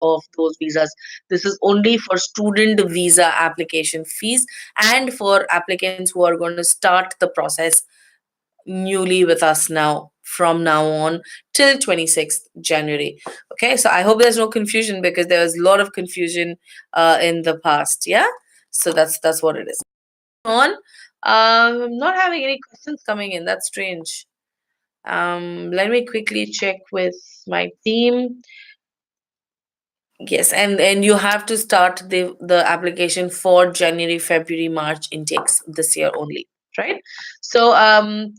of those visas. This is only for student visa application fees and for applicants who are going to start the process newly with us now from now on till 26th January. Okay, so I hope there's no confusion because there was a lot of confusion in the past. Yeah, so that's what it is. On, I'm not having any questions coming in. That's strange. Let me quickly check with my team. Yes, and you have to start the application for January, February, March intakes this year only, right? So,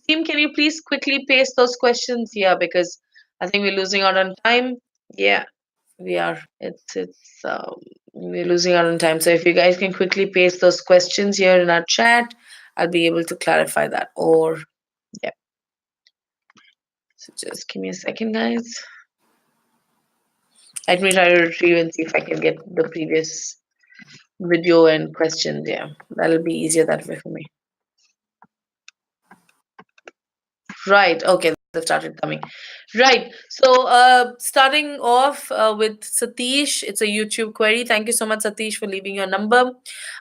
team, can you please quickly paste those questions here because I think we're losing out on time. Yeah, we are. It's we're losing out on time. So if you guys can quickly paste those questions here in our chat, I'll be able to clarify that. Or yeah. So just give me a second, guys. Let me try to retrieve and see if I can get the previous video and questions. Yeah, that'll be easier that way for me. Right. Okay, they've started coming. Right. So, starting off with Satish, it's a YouTube query. Thank you so much, Satish, for leaving your number.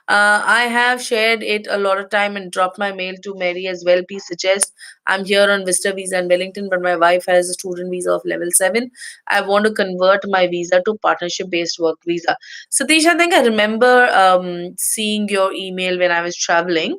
I have shared it a lot of time and dropped my mail to Mary as well. Please suggest. I'm here on visitor visa in Wellington, but my wife has a student visa of level 7. I want to convert my visa to partnership based work visa. Satish, I think I remember seeing your email when I was traveling.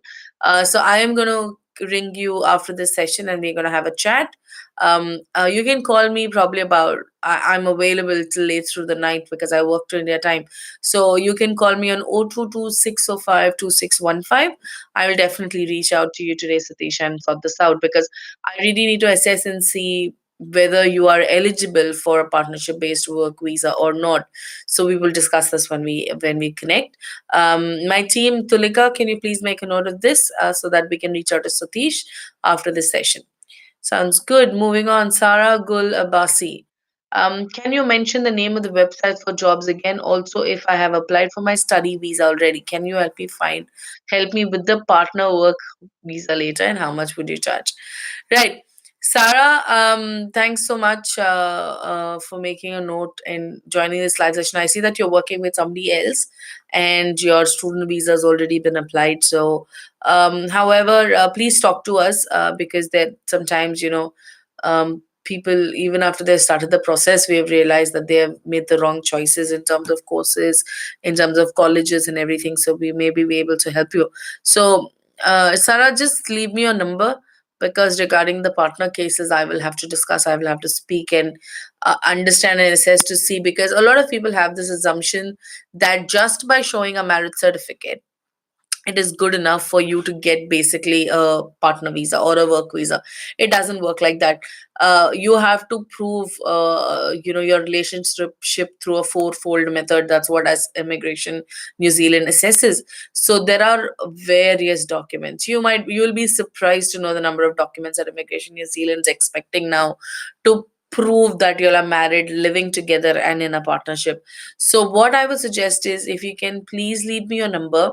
So I am going to ring you after this session and we're going to have a chat. You can call me probably about, I'm available till late through the night because I work to India time. So you can call me on 022 605 2615. I will definitely reach out to you today, Satish, and sort this out because I really need to assess and see whether you are eligible for a partnership based work visa or not. So we will discuss this when we connect. My team, Tulika, can you please make a note of this so that we can reach out to Satish after this session? Sounds good. Moving on, Sarah Gul Abbasi. Can you mention the name of the website for jobs again? Also, if I have applied for my study visa already, can you help me with the partner work visa later, and how much would you charge? Right. Sarah, thanks so much for making a note and joining this live session. I see that you're working with somebody else and your student visa has already been applied. So, however, please talk to us because that sometimes, people, even after they started the process, we have realized that they have made the wrong choices in terms of courses, in terms of colleges and everything. So, we may be able to help you. So, Sarah, just leave me your number because regarding the partner cases, I will have to discuss, I will have to speak and understand and assess to see because a lot of people have this assumption that just by showing a marriage certificate, it is good enough for you to get basically a partner visa or a work visa. It doesn't work like that. You have to prove your relationship through a fourfold method. That's what as immigration New Zealand assesses. So there are various documents. You will be surprised to know the number of documents that immigration New Zealand is expecting now to prove that you are married, living together and in a partnership. So what I would suggest is if you can please leave me your number,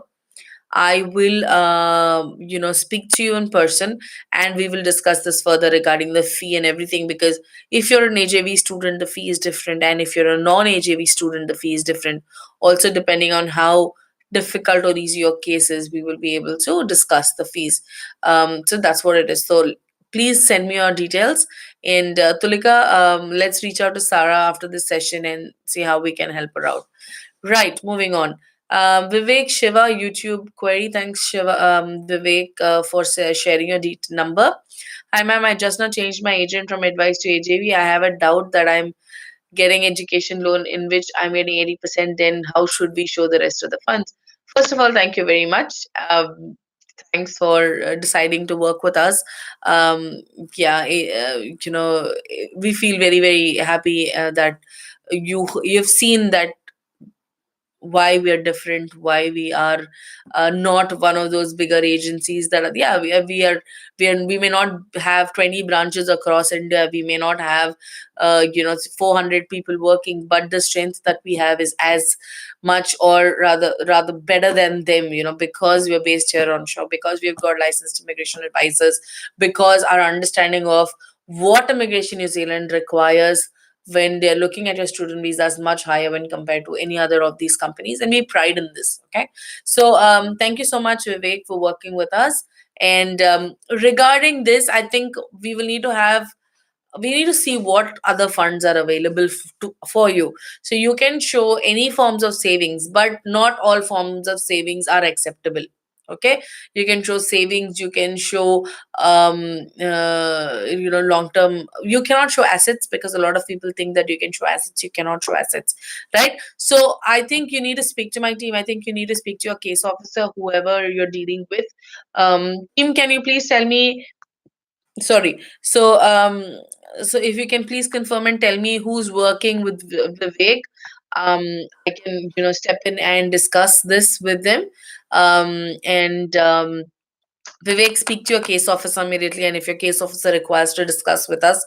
I will, speak to you in person and we will discuss this further regarding the fee and everything. Because if you're an AJV student, the fee is different. And if you're a non AJV student, the fee is different. Also, depending on how difficult or easy your case is, we will be able to discuss the fees. So that's what it is. So please send me your details. And Tulika, let's reach out to Sarah after this session and see how we can help her out. Right, moving on. Vivek Shiva YouTube query. Thanks, Vivek, for sharing your number. Hi, ma'am. I just now changed my agent from advice to AJV. I have a doubt that I'm getting education loan in which I'm getting 80%. Then how should we show the rest of the funds? First of all, thank you very much. Thanks for deciding to work with us. Yeah, we feel very, very happy that you've seen that why we are different, why we are not one of those bigger agencies that are, yeah, we may not have 20 branches across India, we may not have 400 people working, but the strength that we have is as much or rather better than them, because we're based here on shore, because we've got licensed immigration advisors, because our understanding of what immigration New Zealand requires when they're looking at your student visa is much higher when compared to any other of these companies, and we pride in this. Okay, so thank you so much, Vivek, for working with us. And regarding this, I think we need to see what other funds are available for you. So you can show any forms of savings, but not all forms of savings are acceptable. Okay, you can show savings, you can show long term. You cannot show assets because a lot of people think that you can show assets, you cannot show assets, right? So I think you need to speak to my team. I think you need to speak to your case officer, whoever you're dealing with. Team, can you please tell me, sorry. So if you can please confirm and tell me who's working with Vivek, um, I can step in and discuss this with them. And Vivek, speak to your case officer immediately, and if your case officer requires to discuss with us,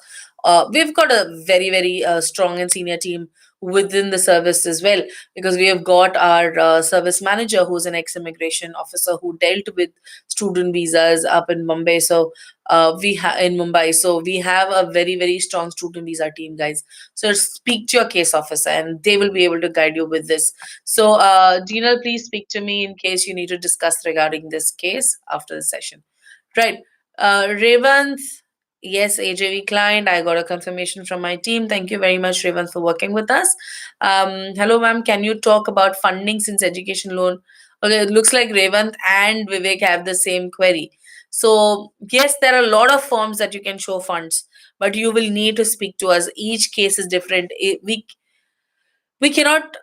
we've got a very, very strong and senior team within the service as well, because we have got our service manager who's an ex-immigration officer who dealt with student visas up in Mumbai. So in Mumbai, so we have a very, very strong student visa team, guys. So speak to your case officer, and they will be able to guide you with this. So, Dina, please speak to me in case you need to discuss regarding this case after the session. Right. Revanth, yes, AJV client. I got a confirmation from my team. Thank you very much, Revanth, for working with us. Hello, ma'am. Can you talk about funding since education loan? Okay, it looks like Revanth and Vivek have the same query. So, yes, there are a lot of forms that you can show funds, but you will need to speak to us. Each case is different. We cannot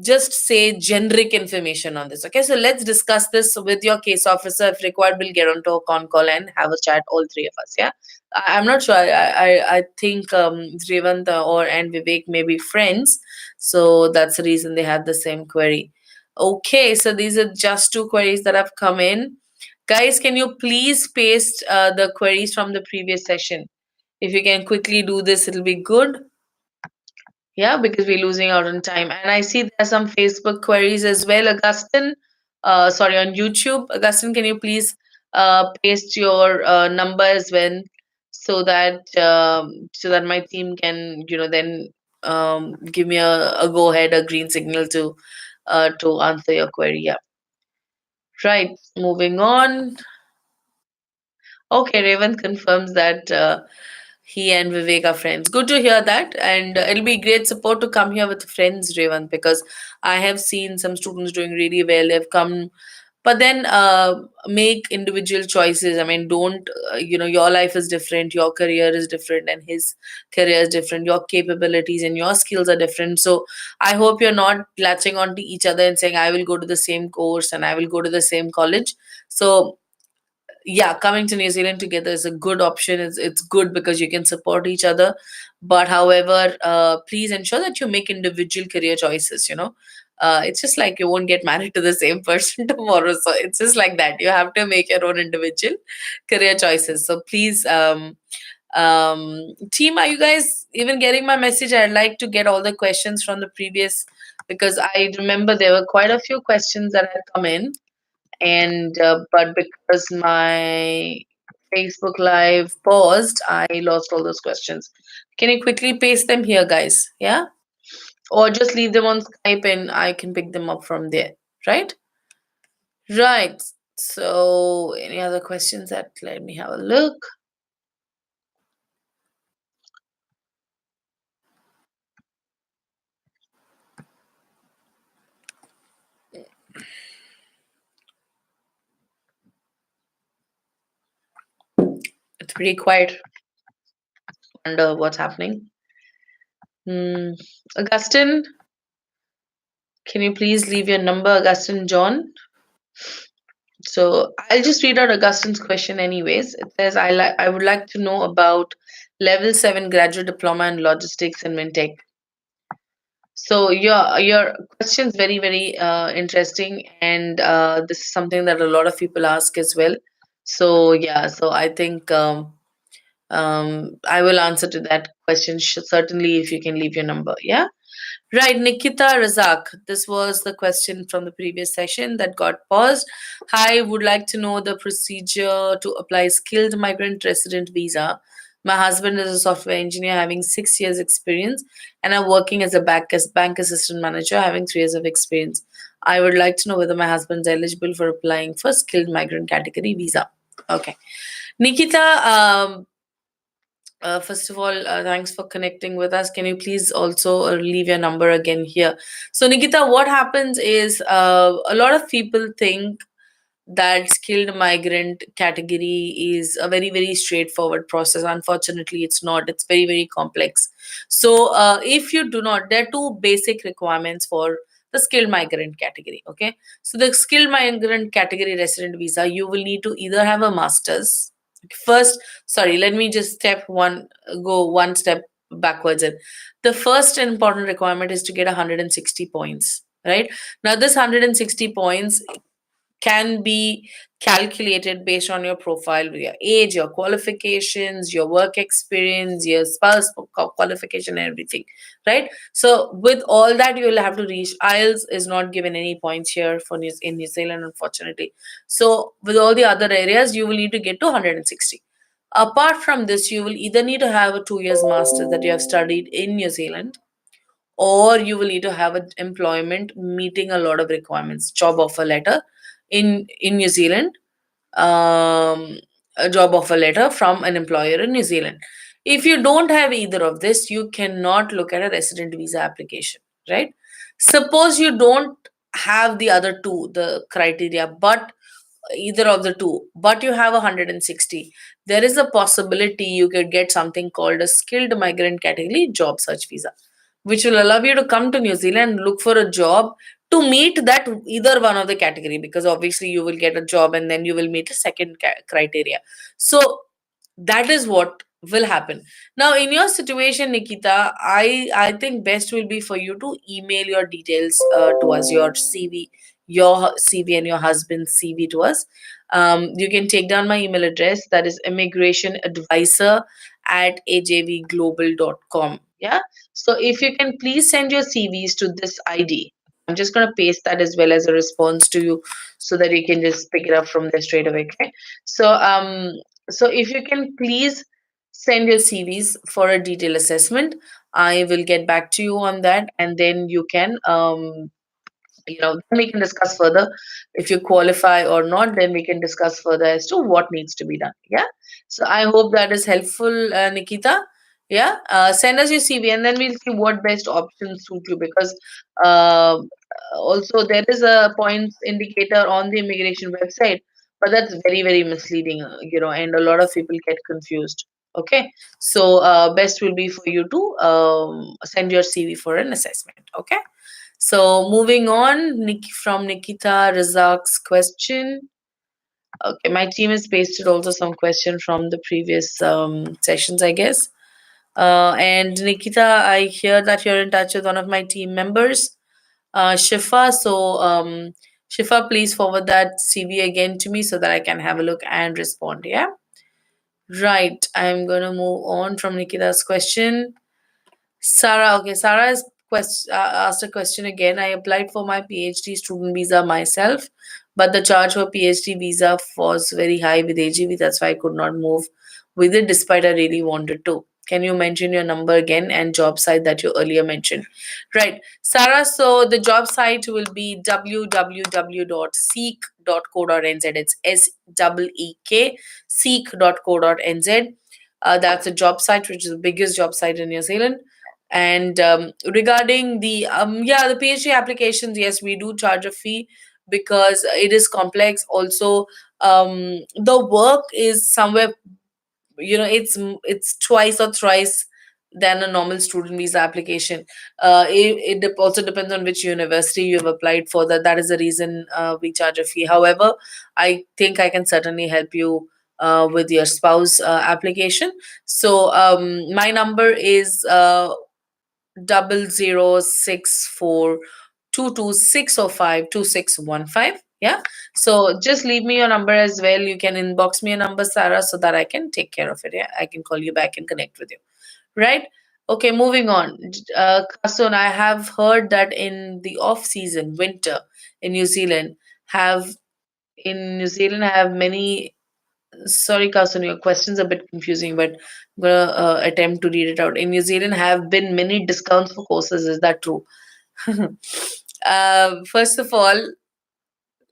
just say generic information on this. Okay, so let's discuss this with your case officer. If required, we'll get onto a con call and have a chat, all three of us. Yeah, I'm not sure. I think Revant or and Vivek may be friends, so that's the reason they had the same query. Okay, so these are just two queries that have come in. Guys, can you please paste the queries from the previous session? If you can quickly do this, it'll be good. Yeah, because we're losing out on time. And I see there's some Facebook queries as well. Augustine, sorry, on YouTube. Augustine, can you please paste your number as well, so that my team can, then give me a go ahead, a green signal to answer your query. Yeah. Right. Moving on. Okay, Raven confirms that he and Vivek are friends. Good to hear that. And it'll be great support to come here with friends, Raven, because I have seen some students doing really well. They've come, but then make individual choices. I mean, don't, your life is different, your career is different, and his career is different. Your capabilities and your skills are different. So I hope you're not latching on to each other and saying, I will go to the same course and I will go to the same college. So yeah, coming to New Zealand together is a good option. It's good because you can support each other. But however, please ensure that you make individual career choices. It's just like you won't get married to the same person tomorrow. So it's just like that. You have to make your own individual career choices. So please, team, are you guys even getting my message? I'd like to get all the questions from the previous, because I remember there were quite a few questions that had come in, and but because my Facebook live paused, I lost all those questions. Can you quickly paste them here, guys? Yeah, or just leave them on Skype and I can pick them up from there. Right. Right. So any other questions? That let me have a look. It's pretty quiet. Wonder what's happening. Augustine, can you please leave your number, Augustine John? So I'll just read out Augustine's question anyways. It says, I would like to know about level 7 graduate diploma in logistics and Mintech. So your question is very, very interesting, and this is something that a lot of people ask as well. So yeah, so I think I will answer to that question certainly if you can leave your number. Yeah. Right, Nikita Razak. This was the question from the previous session that got paused. Hi, would like to know the procedure to apply skilled migrant resident visa My husband is a software engineer having 6 years experience, and I'm working as a bank assistant manager having 3 years of experience. I would like to know whether my husband's eligible for applying for skilled migrant category visa. Okay. Nikita, first of all, thanks for connecting with us. Can you please also leave your number again here? So, Nikita, what happens is a lot of people think that skilled migrant category is a very very straightforward process. Unfortunately, it's not. It's very very complex. So if you do not, there are two basic requirements for the skilled migrant category. Okay, so the skilled migrant category resident visa, you will need to either have a master's first. Sorry, let me just step one go one step backwards. In the first important requirement is to get 160 points, right? Now this 160 points can be calculated based on your profile, your age, your qualifications, your work experience, your spouse qualification, and everything, right? So with all that, you will have to reach. IELTS is not given any points here for in New Zealand, unfortunately. So with all the other areas, you will need to get to 160. Apart from this, you will either need to have a 2 years master that you have studied in New Zealand, or you will need to have an employment meeting a lot of requirements, job offer letter in New Zealand, um, a job offer letter from an employer in New Zealand. If you don't have either of this, you cannot look at a resident visa application, right? Suppose you don't have the other two, the criteria, but either of the two, but you have 160, there is a possibility you could get something called a skilled migrant category job search visa, which will allow you to come to New Zealand, look for a job to meet that either one of the category, because obviously you will get a job and then you will meet a second criteria. So that is what will happen. Now in your situation, Nikita, I think best will be for you to email your details to us, your CV and your husband's CV to us. You can take down my email address, that is immigrationadvisor@ajvglobal.com. Yeah, so if you can please send your CVs to this ID. I'm just going to paste that as well as a response to you, so that you can just pick it up from there straight away. Okay. So so if you can please send your CVs for a detailed assessment, I will get back to you on that, and then you can then we can discuss further. If you qualify or not, then we can discuss further as to what needs to be done. Yeah. So I hope that is helpful, Nikita. Yeah. Send us your CV, and then we'll see what best options suit you, because uh, also there is a points indicator on the immigration website, but that's very very misleading, and a lot of people get confused. Okay. So best will be for you to send your CV for an assessment. Okay. So moving on, from Nikita Razak's question. Okay, my team has pasted also some question from the previous sessions, I guess. And Nikita, I hear that you're in touch with one of my team members, Shifa. So Shifa, please forward that CV again to me so that I can have a look and respond. Yeah. Right. I'm gonna move on from Nikita's question. Sarah, okay, Sarah has asked a question again. I applied for my PhD student visa myself, but the charge for PhD visa was very high with AGV. That's why I could not move with it despite I really wanted to. Can you mention your number again and job site that you earlier mentioned? Right, Sarah. So the job site will be www.seek.co.nz. It's SEEK, seek.co.nz. That's a job site, which is the biggest job site in New Zealand. And regarding the the PhD applications, yes, we do charge a fee because it is complex. Also, the work is somewhere, it's twice or thrice than a normal student visa application. It also depends on which university you have applied for. That is the reason we charge a fee. However, I think I can certainly help you with your spouse application. So my number is 0064 22605 2615. Yeah. So just leave me your number as well. You can inbox me a number, Sarah, so that I can take care of it. Yeah. I can call you back and connect with you. Right. Okay. Moving on. Kasun, I have heard that in the off season, winter in New Zealand, have have many Sorry, Carson, your question's a bit confusing, but I'm gonna attempt to read it out. In New Zealand, have been many discounts for courses. Is that true? First of all,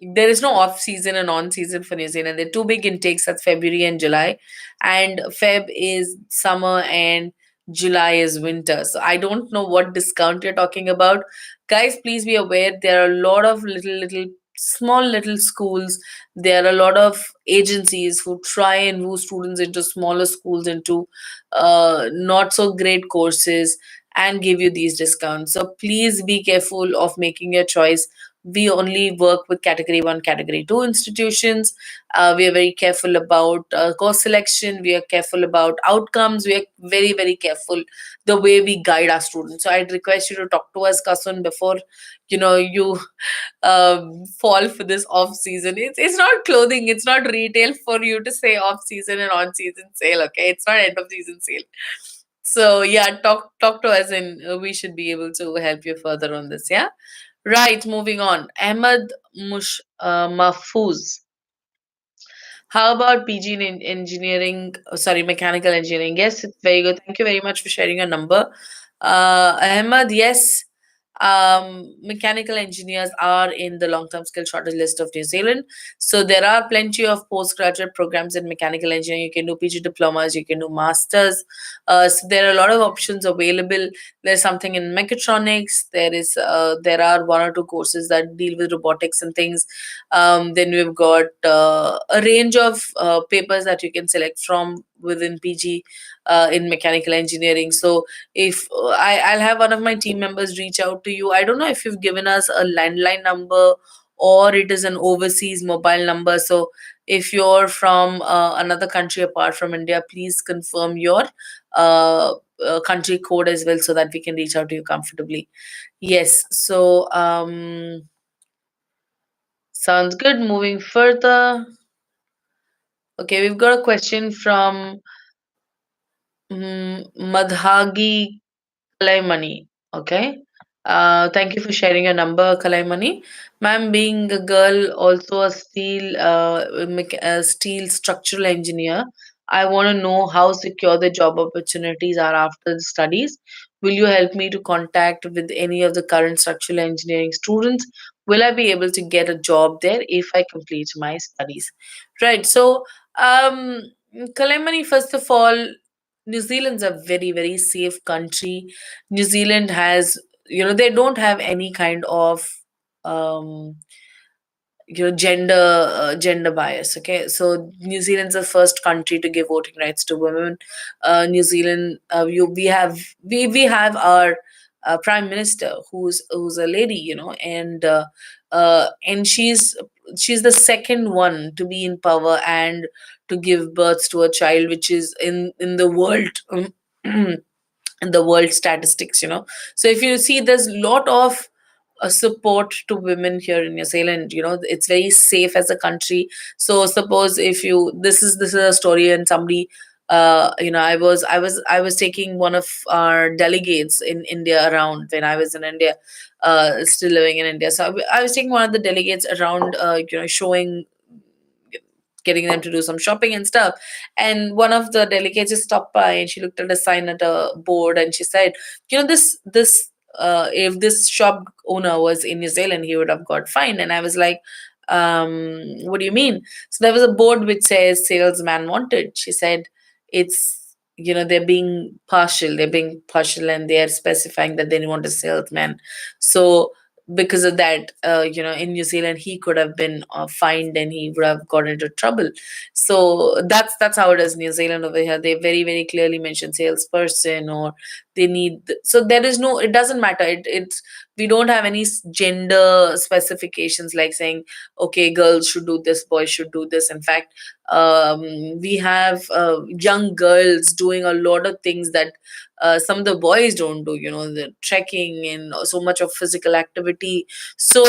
there is no off season and on season for New Zealand. There are two big intakes, that's February and July. And Feb is summer and July is winter. So I don't know what discount you're talking about. Guys, please be aware there are a lot of little small little schools. There are a lot of agencies who try and move students into smaller schools, into not so great courses, and give you these discounts. So please be careful of making your choice. We only work with category 1, category 2 institutions. We are very careful about course selection. We are careful about outcomes. We are very, very careful the way we guide our students. So I'd request you to talk to us, Kasun, before you fall for this off season. It's not clothing. It's not retail for you to say off season and on season sale. Okay, it's not end of season sale. So yeah, talk to us, and we should be able to help you further on this. Yeah. Right, moving on. Ahmed Mahfouz. How about PG in engineering? Sorry, mechanical engineering. Yes, it's very good. Thank you very much for sharing your number. Ahmed, yes. Mechanical engineers are in the long-term skill shortage list of New Zealand. So there are plenty of postgraduate programs in mechanical engineering. You can do PG diplomas, you can do masters. So there are a lot of options available. There's something in mechatronics. There are one or two courses that deal with robotics and things. Then we've got a range of papers that you can select from within PG in mechanical engineering. So if I'll have one of my team members reach out to you. I don't know if you've given us a landline number or it is an overseas mobile number. So if you're from another country apart from India, please confirm your country code as well so that we can reach out to you comfortably. Yes. So sounds good. Moving further. Okay, we've got a question from Madhagi Kalaimani. Okay. Thank you for sharing your number, Kalaimani. Ma'am, being a girl, also a steel structural engineer, I want to know how secure the job opportunities are after the studies. Will you help me to contact with any of the current structural engineering students? Will I be able to get a job there if I complete my studies? Right. So, um, Kalaimani, first of all, New Zealand's a very, very safe country. New Zealand has, they don't have any kind of um, gender bias. Okay, so New Zealand's the first country to give voting rights to women. New Zealand, we have our prime minister who's a lady, and she's the second one to be in power and to give birth to a child, which is in the world. In the world statistics, so if you see, there's a lot of support to women here in New Zealand. It's very safe as a country. So suppose if you this is a story, and somebody, I was taking one of our delegates in India around when I was in India, still living in India. So I was taking one of the delegates around, showing, getting them to do some shopping and stuff. And one of the delegates just stopped by and she looked at a sign at a board and she said, this if this shop owner was in New Zealand, he would have got fined. And I was like, what do you mean? So there was a board which says salesman wanted. She said, it's, they're being partial and they're specifying that they want a salesman. So because of that, in New Zealand, he could have been fined and he would have got into trouble. So that's how it is. New Zealand over here, they very, very clearly mention salesperson, or they need. So there is no. It doesn't matter. It's we don't have any gender specifications like saying, okay, girls should do this, boys should do this. In fact, we have young girls doing a lot of things that some of the boys don't do, the trekking and so much of physical activity. So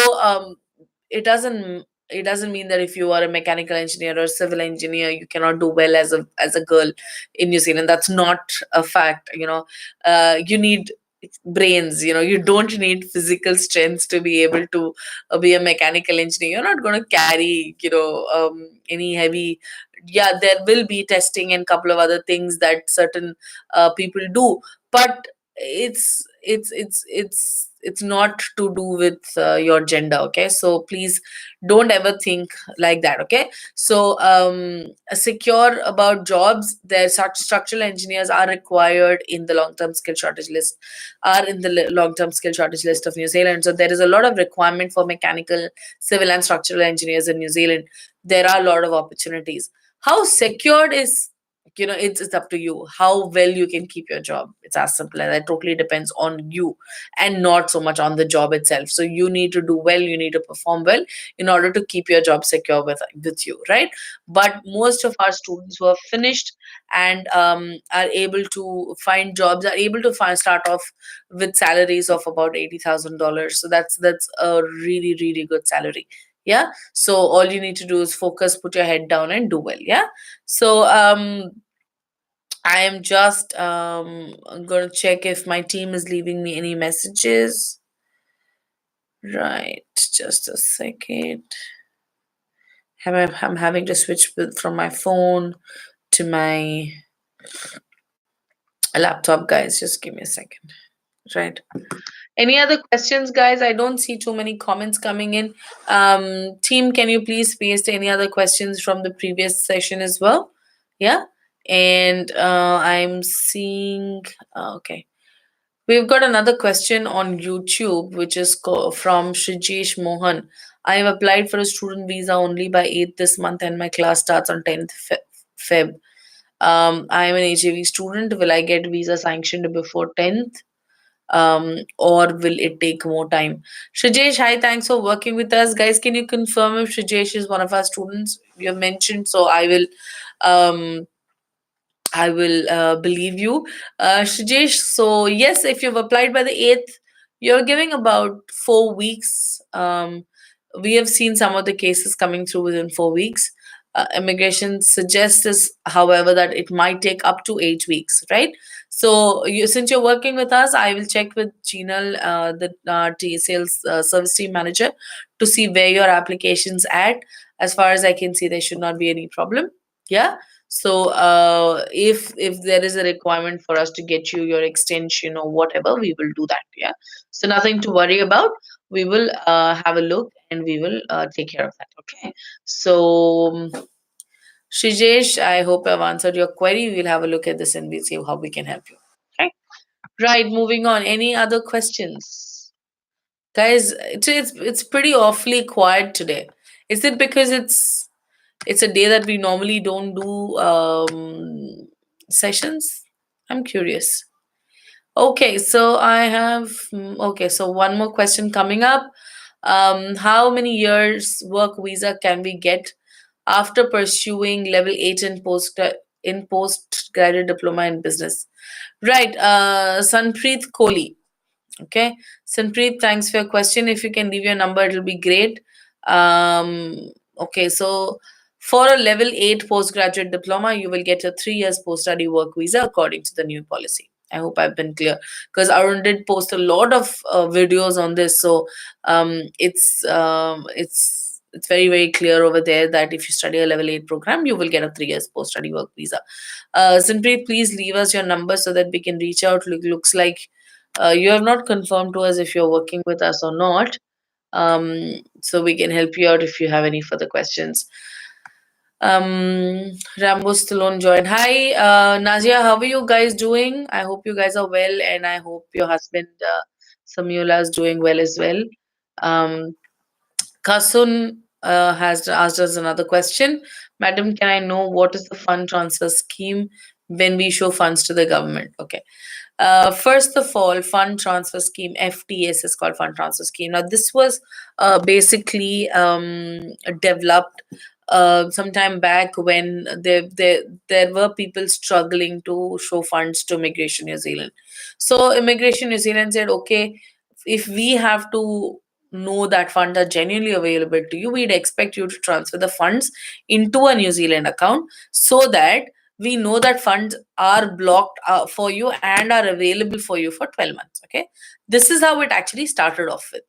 it doesn't mean that if you are a mechanical engineer or civil engineer, you cannot do well as a girl in New Zealand. That's not a fact. You need brains. You don't need physical strength to be able to be a mechanical engineer. You're not going to carry any heavy. Yeah, there will be testing and couple of other things that certain people do, but it's not to do with your gender. Okay, so please don't ever think like that. Okay, so secure about jobs, there such structural engineers are required in the long-term skill shortage list, are in the long-term skill shortage list of New Zealand. So there is a lot of requirement for mechanical, civil, and structural engineers in New Zealand. There are a lot of opportunities. How secured is, it's up to you how well you can keep your job. It's as simple as that. Totally depends on you and not so much on the job itself. So you need to do well, you need to perform well in order to keep your job secure with you, right? But most of our students who have finished and are able to find jobs are able to start off with salaries of about $80,000. So that's a really really good salary. Yeah, so all you need to do is focus, put your head down, and do well. Yeah, so I am just going to check if my team is leaving me any messages. Right, just a second. I'm having to switch from my phone to my laptop, guys. Just give me a second. Right. Any other questions, guys? I don't see too many comments coming in. Team, can you please paste any other questions from the previous session as well? Yeah. And I'm seeing, okay. We've got another question on YouTube, which is from Shijesh Mohan. I have applied for a student visa only by 8th this month, and my class starts on 10th Feb. I am an HAV student. Will I get visa sanctioned before 10th? Or will it take more time? Shijesh, hi, thanks for working with us. Guys, can you confirm if Shijesh is one of our students? You have mentioned, so um, I will believe you. Shijesh, so yes, if you've applied by the 8th, you're giving about 4 weeks. We have seen some of the cases coming through within 4 weeks. Immigration suggests this, however, that it might take up to 8 weeks, right? So, since you're working with us, I will check with Jinal, the sales service team manager, to see where your application's at. As far as I can see, there should not be any problem. Yeah. So if there is a requirement for us to get you your extension or whatever, we will do that. Yeah. So nothing to worry about. We will have a look and we will take care of that. Okay. So Shijesh, I hope I've answered your query. We'll have a look at this and we'll see how we can help you. Okay. Right. Moving on. Any other questions, guys? It's pretty awfully quiet today. Is it because it's a day that we normally don't do sessions? I'm curious. Okay, so okay, so one more question coming up. How many years work visa can we get after pursuing level 8 in postgraduate diploma in business? Right, Sanpreet Kohli. Okay. Sanpreet, thanks for your question. If you can leave your number, it'll be great. Okay, so for a level 8 postgraduate diploma, you will get a 3 years post study work visa according to the new policy. I hope I've been clear because Arun did post a lot of videos on this. So it's very, very clear over there that if you study a level 8 program, you will get a 3 years post study work visa. Sanpreet, please leave us your number so that we can reach out. Looks like you have not confirmed to us if you're working with us or not. So we can help you out if you have any further questions. Rambo Stallone joined. Hi, Nazia, how are you guys doing? I hope you guys are well, and I hope your husband Samyula is doing well as well. Um, Kasun has asked us another question. Madam, can I know what is the fund transfer scheme when we show funds to the government? Okay. First of all, fund transfer scheme, FTS is called fund transfer scheme. Now, this was basically developed sometime back when there were people struggling to show funds to Immigration New Zealand. So, Immigration New Zealand said, okay, if we have to know that funds are genuinely available to you, we'd expect you to transfer the funds into a New Zealand account so that we know that funds are blocked for you and are available for you for 12 months. Okay, this is how it actually started off with.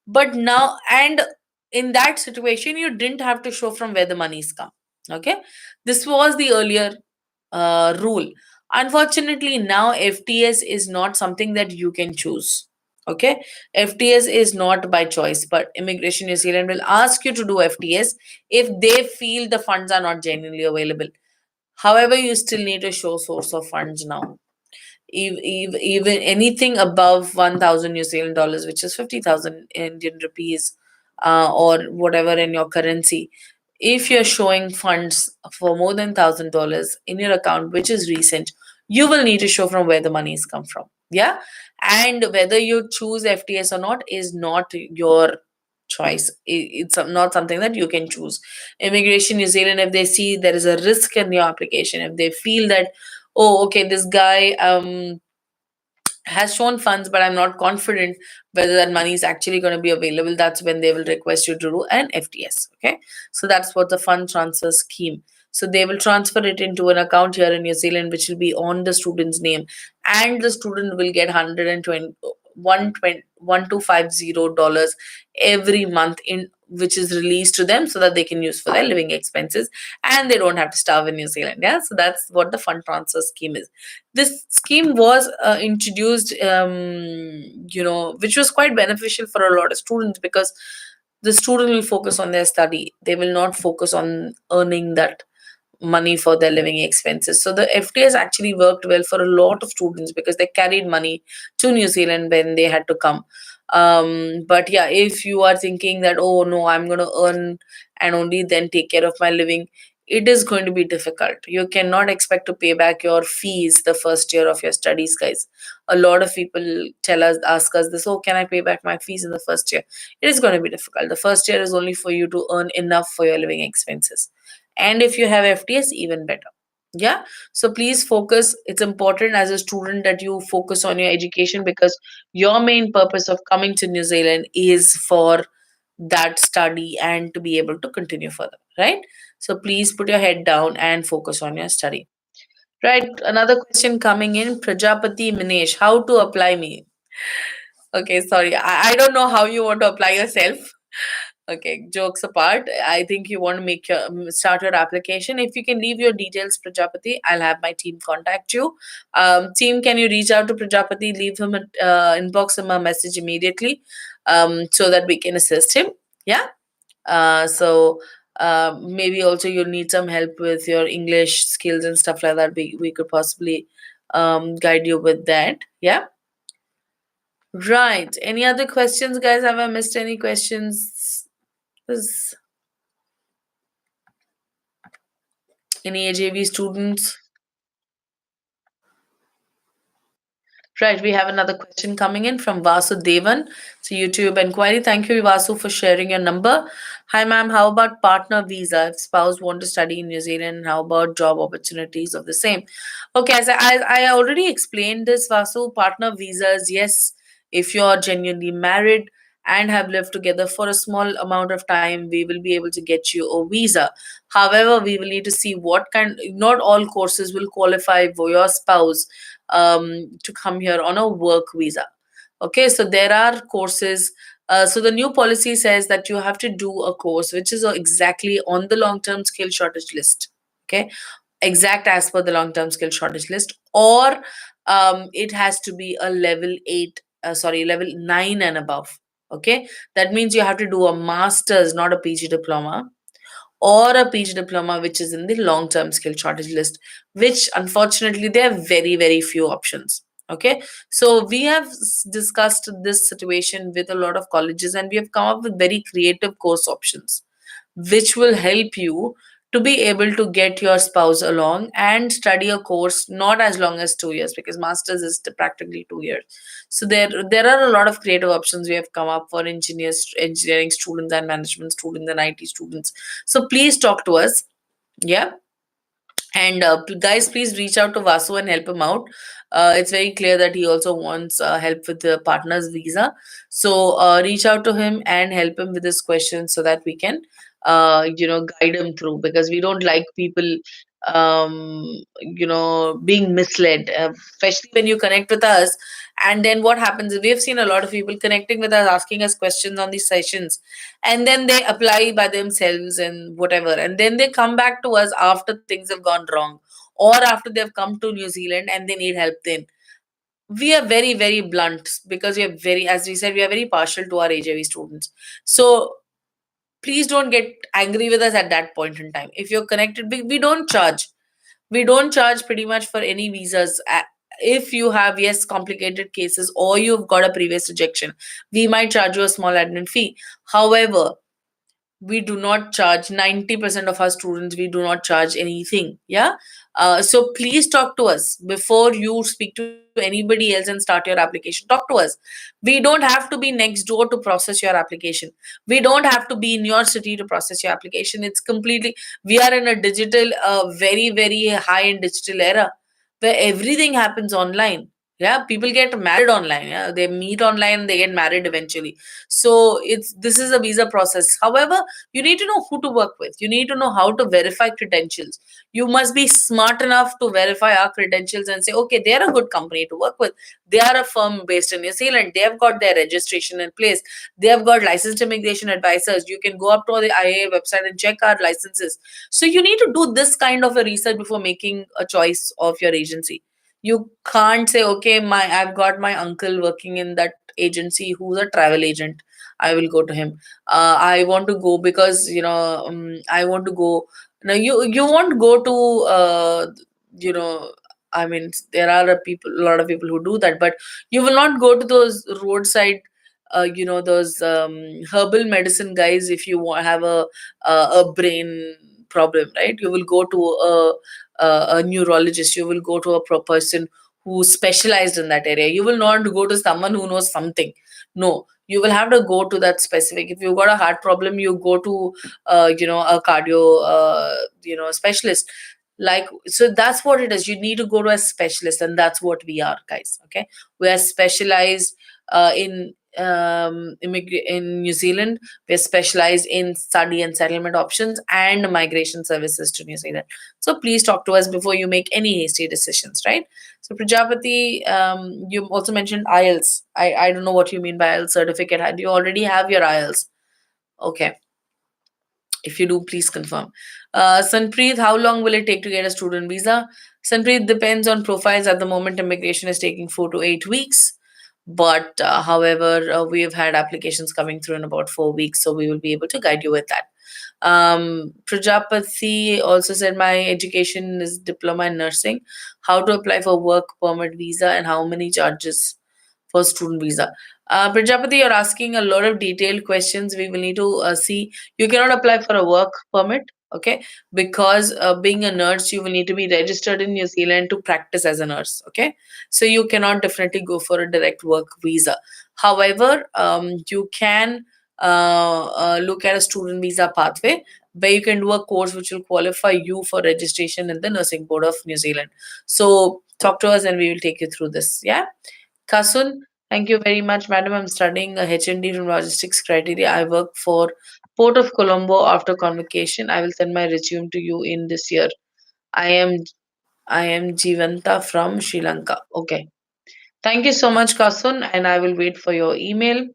But now, and in that situation, you didn't have to show from where the monies come. Okay, this was the earlier rule. Unfortunately, now FTS is not something that you can choose. Okay, FTS is not by choice, but Immigration New Zealand will ask you to do FTS if they feel the funds are not genuinely available. However, you still need to show source of funds now. Even anything above 1,000 New Zealand dollars, which is 50,000 Indian rupees, or whatever in your currency, if you're showing funds for more than $1,000 in your account, which is recent, you will need to show from where the money is come from. Yeah, and whether you choose FTS or not is not your choice. It's not something that you can choose. Immigration New Zealand, if they see there is a risk in your application, if they feel that, oh, okay, this guy has shown funds, but I'm not confident whether that money is actually going to be available, that's when they will request you to do an FTS. Okay, so that's what the fund transfer scheme. So they will transfer it into an account here in New Zealand, which will be on the student's name, and the student will get 120 $1,250 every month, in which is released to them so that they can use for their living expenses, and they don't have to starve in New Zealand. Yeah, so that's what the fund transfer scheme is. This scheme was introduced, which was quite beneficial for a lot of students, because the student will focus on their study. They will not focus on earning that money for their living expenses. So the FTS actually worked well for a lot of students because they carried money to New Zealand when they had to come. But yeah, if you are thinking that, oh no, I'm going to earn and only then take care of my living, it is going to be difficult. You cannot expect to pay back your fees the first year of your studies, guys. A lot of people ask us this, oh, can I pay back my fees in the first year? It is going to be difficult. The first year is only for you to earn enough for your living expenses. And if you have FTS, even better. Yeah, so please focus. It's important as a student that you focus on your education, because your main purpose of coming to New Zealand is for that study and to be able to continue further, right? So please put your head down and focus on your study. Right, another question coming in, Prajapati Minesh, how to apply me? Okay, sorry, I don't know how you want to apply yourself. Okay, jokes apart, I think you want to make your start your application. If you can leave your details, Prajapati, I'll have my team contact you. Team, can you reach out to Prajapati? Leave him a inbox him a message immediately, so that we can assist him. Yeah. Maybe also you'll need some help with your English skills and stuff like that. We could possibly guide you with that. Yeah. Right. Any other questions, guys? Have I missed any questions? Is any AJV students? Right, we have another question coming in from Vasu Devan. It's a YouTube inquiry. Thank you, Vasu, for sharing your number. Hi, ma'am. How about partner visa if spouse want to study in New Zealand? How about job opportunities of the same? Okay, as I already explained this, Vasu, partner visas, yes, if you're genuinely married and have lived together for a small amount of time, we will be able to get you a visa. However, we will need to see what kind, not all courses will qualify for your spouse to come here on a work visa. Okay, so there are courses. So the new policy says that you have to do a course which is exactly on the long term skill shortage list. Okay, exact as per the long term skill shortage list, or it has to be a level 9 and above. Okay, that means you have to do a master's, not a PG diploma, or a PG diploma, which is in the long term skill shortage list, which unfortunately there are very, very few options. Okay, so we have discussed this situation with a lot of colleges, and we have come up with very creative course options which will help you to be able to get your spouse along and study a course not as long as 2 years, because masters is practically 2 years. So there are a lot of creative options we have come up for engineering students and management students and IT students. So please talk to us. Yeah, and guys, please reach out to Vasu and help him out. It's very clear that he also wants help with the partner's visa. So reach out to him and help him with this question so that we can, guide him through, because we don't like people being misled, especially when you connect with us. And then what happens is we've seen a lot of people connecting with us, asking us questions on these sessions, and then they apply by themselves and whatever, and then they come back to us after things have gone wrong, or after they've come to New Zealand and they need help. Then we are very, very blunt, because we are very, as we said, we are very partial to our AJV students. So please don't get angry with us at that point in time. If you're connected, we don't charge. We don't charge pretty much for any visas. If you have, yes, complicated cases, or you've got a previous rejection, we might charge you a small admin fee. However, we do not charge 90% of our students, we do not charge anything. Yeah. So please talk to us before you speak to anybody else and start your application. Talk to us. We don't have to be next door to process your application. We don't have to be in your city to process your application. It's completely, we are in a digital, very, very high in digital era where everything happens online. Yeah, people get married online. Yeah, they meet online, they get married eventually. So it's, this is a visa process. However, you need to know who to work with. You need to know how to verify credentials. You must be smart enough to verify our credentials and say, okay, they're a good company to work with. They are a firm based in New Zealand. They have got their registration in place. They have got licensed immigration advisors. You can go up to the IAA website and check our licenses. So you need to do this kind of a research before making a choice of your agency. You can't say, okay, my, I've got my uncle working in that agency who's a travel agent, I will go to him. I want to go because I want to go. Now you won't go to you know I mean, there are a lot of people who do that, but you will not go to those roadside those herbal medicine guys if you have a brain problem, right? You will go to a neurologist. You will go to a person who specialized in that area. You will not go to someone who knows something. No, you will have to go to that specific. If you've got a heart problem, you go to a cardio specialist. Like, so that's what it is. You need to go to a specialist, and that's what we are, guys. Okay, we are specialized in New Zealand. We're specialized in study and settlement options and migration services to New Zealand. So please talk to us before you make any hasty decisions, right? So Prajapati, you also mentioned IELTS. I don't know what you mean by IELTS certificate. Do you already have your IELTS? Okay. If you do, please confirm. Sanpreet, how long will it take to get a student visa? Sanpreet, depends on profiles. At the moment, immigration is taking 4 to 8 weeks. But however, we have had applications coming through in about 4 weeks, so we will be able to guide you with that. Prajapati also said, my education is diploma in nursing. How to apply for work permit visa and how many charges for student visa? Prajapati, you're asking a lot of detailed questions. We will need to see. You cannot apply for a work permit, okay? Because being a nurse, you will need to be registered in New Zealand to practice as a nurse, okay? So you cannot definitely go for a direct work visa. However, you can look at a student visa pathway where you can do a course which will qualify you for registration in the Nursing Board of New Zealand. So talk to us and we will take you through this. Yeah. Kasun, thank you very much, madam. I'm studying a HND from logistics criteria. I work for Port of Colombo after convocation. I will send my resume to you in this year. I am I am Jivanta from Sri Lanka. Okay. Thank you so much, Kasun, and I will wait for your email.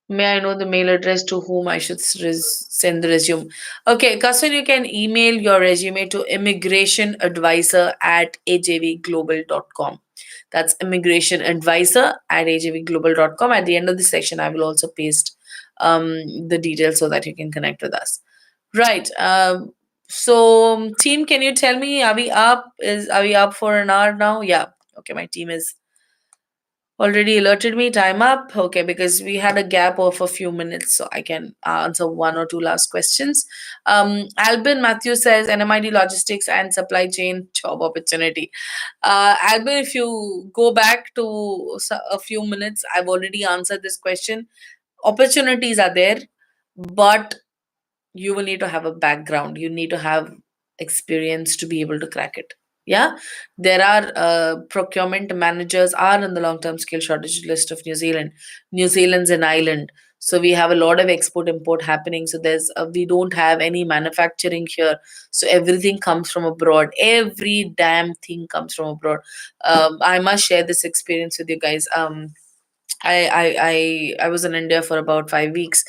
May I know the mail address to whom I should send the resume? Okay, Kasun, you can email your resume to immigrationadvisor@ajvglobal.com. That's immigrationadvisor@ajvglobal.com. At the end of the section, I will also paste the details so that you can connect with us. Right. So, team, can you tell me, are we up? Are we up for an hour now? Yeah. Okay, my team is already alerted me. Time up. Okay, because we had a gap of a few minutes, so I can answer one or two last questions. Albin Matthew says NMID logistics and supply chain job opportunity. Albin, if you go back to a few minutes, I've already answered this question. Opportunities are there, but you will need to have a background. You need to have experience to be able to crack it. Yeah, there are procurement managers are in the long term skill shortage list of New Zealand. New Zealand's an island, So we have a lot of export import happening. So there's we don't have any manufacturing here. So everything comes from abroad. Every damn thing comes from abroad. I must share this experience with you guys. I was in India for about 5 weeks,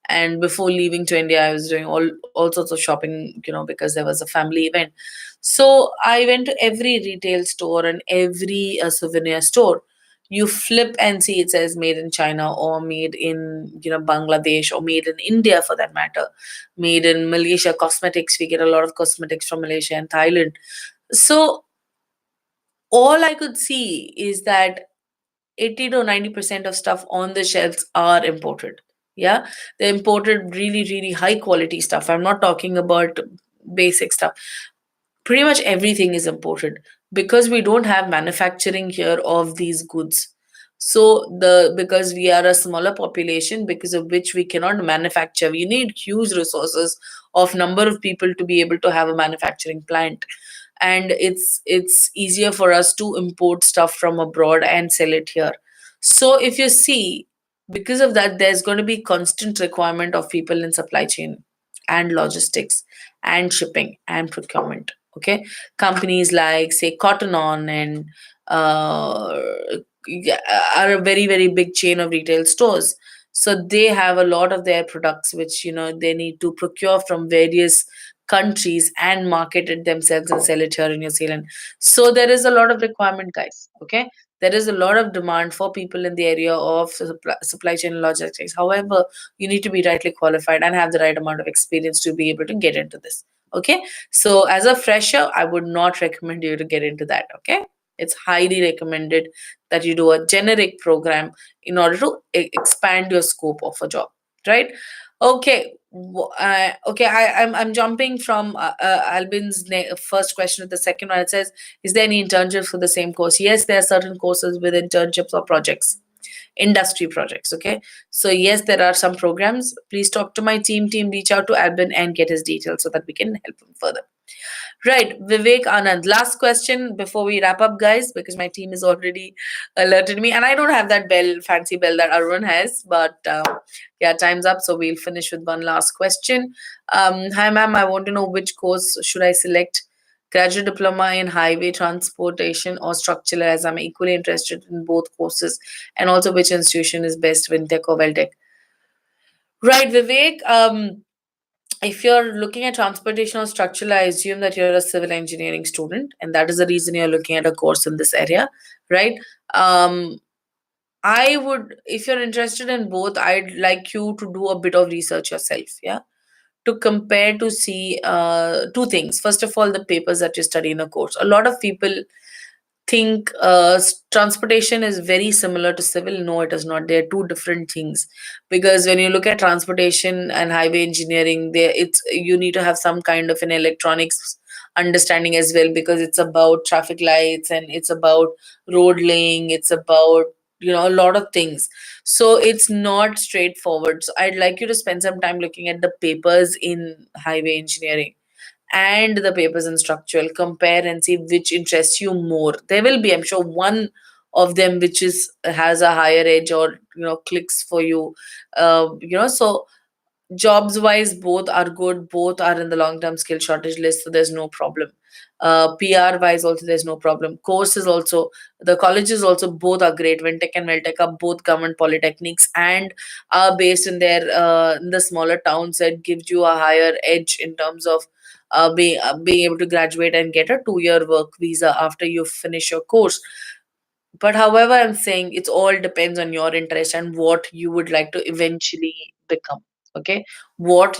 and before leaving to India, I was doing all sorts of shopping, because there was a family event. So I went to every retail store and every souvenir store. You flip and see it says made in China or made in Bangladesh or made in India for that matter, made in Malaysia. Cosmetics, we get a lot of cosmetics from Malaysia and Thailand. So all I could see is that 80 to 90% of stuff on the shelves are imported. Yeah, they imported really, really high quality stuff. I'm not talking about basic stuff. Pretty much everything is imported because we don't have manufacturing here of these goods. So the because we are a smaller population, because of which we cannot manufacture, we need huge resources of number of people to be able to have a manufacturing plant. And it's easier for us to import stuff from abroad and sell it here. So if you see, because of that, there's going to be constant requirement of people in supply chain and logistics and shipping and procurement. Okay, companies like say Cotton On and uh, yeah, are a very, very big chain of retail stores. So they have a lot of their products which they need to procure from various countries and market it themselves and sell it here in New Zealand. So there is a lot of requirement, guys. Okay, there is a lot of demand for people in the area of supply chain and logistics. However, you need to be rightly qualified and have the right amount of experience to be able to get into this. Okay, so as a fresher, I would not recommend you to get into that. Okay, it's highly recommended that you do a generic program in order to expand your scope of a job, right? Okay. Okay, I'm jumping from Albin's first question to the second one. It says, "Is there any internships for the same course?" Yes, there are certain courses with internships or projects, industry projects. Okay, so yes, there are some programs. Please talk to my team. Team, reach out to Albin and get his details so that we can help him further. Right, Vivek Anand. Last question before we wrap up, guys, because my team is already alerted me, and I don't have that bell, fancy bell that Arun has. But yeah, time's up, so we'll finish with one last question. Hi, ma'am. I want to know which course should I select? Graduate diploma in highway transportation or structural, as I'm equally interested in both courses, and also which institution is best, Wintech or Weldtech. Right, Vivek. If you're looking at transportation or structural, I assume that you're a civil engineering student, and that is the reason you're looking at a course in this area, right? Um, I would, if you're interested in both, I'd like you to do a bit of research yourself, yeah, to compare to see two things. First of all, the papers that you study in a course. A lot of people think transportation is very similar to civil. No, it is not. They're two different things, because when you look at transportation and highway engineering, there it's you need to have some kind of an electronics understanding as well, because it's about traffic lights and it's about road laying, it's about a lot of things. So it's not straightforward. So I'd like you to spend some time looking at the papers in highway engineering and the papers in structural, compare and see which interests you more. There will be, I'm sure, one of them which is has a higher edge or clicks for you. So jobs wise, both are good, both are in the long term skill shortage list, so there's no problem. PR wise also, there's no problem. Courses also, the colleges also, both are great. Wintech and Meltech are both government polytechnics and are based in their in the smaller towns. That gives you a higher edge in terms of being able to graduate and get a 2 year work visa after you finish your course. But however, I'm saying it all depends on your interest and what you would like to eventually become. Okay, what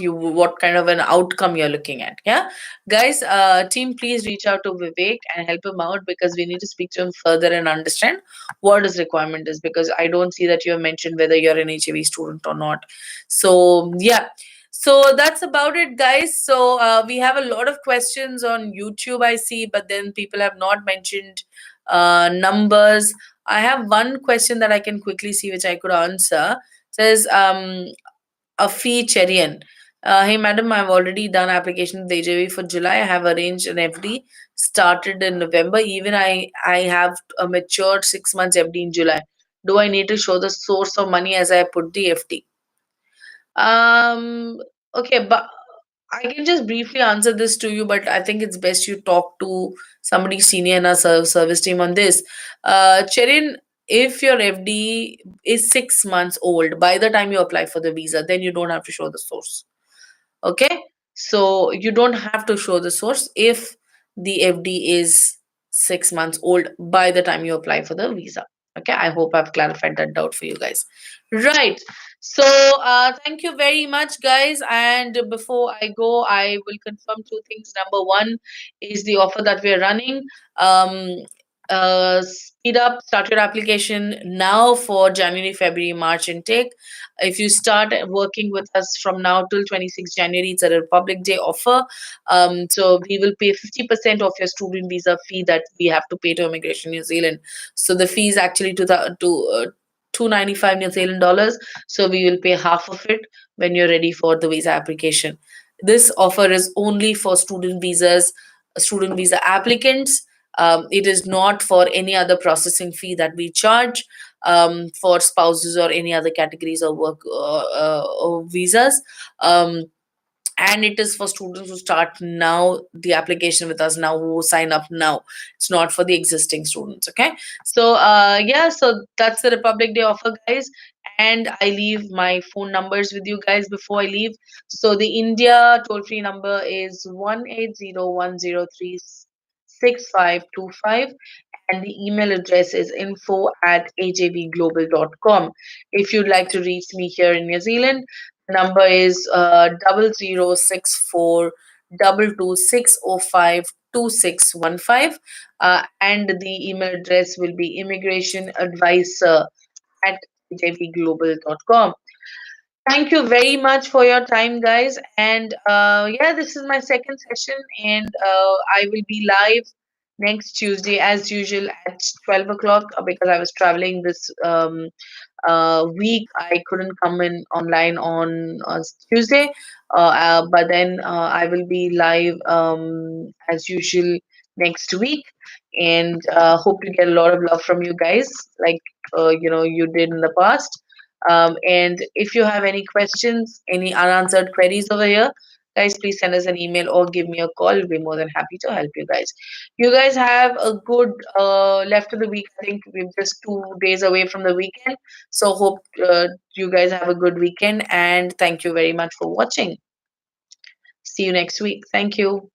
kind of an outcome you're looking at. Yeah, guys, team, please reach out to Vivek and help him out, because we need to speak to him further and understand what his requirement is, because I don't see that you have mentioned whether you're an HAV student or not. So yeah, so that's about it, guys. So we have a lot of questions on YouTube, I see, but then people have not mentioned numbers. I have one question that I can quickly see which I could answer. Says Afi Cherian. Hey madam, I've already done application with AJV for July. I have arranged an FD started in November. Even I have a matured 6 months FD in July. Do I need to show the source of money as I put the FD? Um, okay, but I can just briefly answer this to you, but I think it's best you talk to somebody senior in our service team on this. Cherin, if your FD is 6 months old by the time you apply for the visa, then you don't have to show the source. Okay, so you don't have to show the source if the FD is 6 months old by the time you apply for the visa. Okay, I hope I've clarified that doubt for you guys. Right. So, thank you very much, guys. And before I go, I will confirm two things. Number one is the offer that we're running. Um, speed up, start your application now for January, February, March intake. If you start working with us from now till 26 January, it's a Republic Day offer. So we will pay 50% of your student visa fee that we have to pay to Immigration New Zealand. So the fee is actually to 295 New Zealand dollars. So we will pay half of it when you're ready for the visa application. This offer is only for student visa applicants. It is not for any other processing fee that we charge for spouses or any other categories of work or visas. And it is for students who start now the application with us now, who sign up now. It's not for the existing students. Okay, so yeah, so that's the Republic Day offer, guys. And I leave my phone numbers with you guys before I leave. So the India toll free number is 18010366525, and the email address is info@ajbglobal.com. If you'd like to reach me here in New Zealand, the number is 006422605265, and the email address will be immigrationadvisor@ajbglobal.com. Thank you very much for your time, guys. And yeah, this is my second session, and I will be live next Tuesday as usual at 12 o'clock because I was traveling this week. I couldn't come in online on Tuesday, but then I will be live as usual next week, and hope to get a lot of love from you guys, like you did in the past. And if you have any questions, any unanswered queries over here, guys, please send us an email or give me a call. We'll be more than happy to help you guys. You guys have a good left of the week. I think we're just 2 days away from the weekend. So hope you guys have a good weekend, and thank you very much for watching. See you next week. Thank you.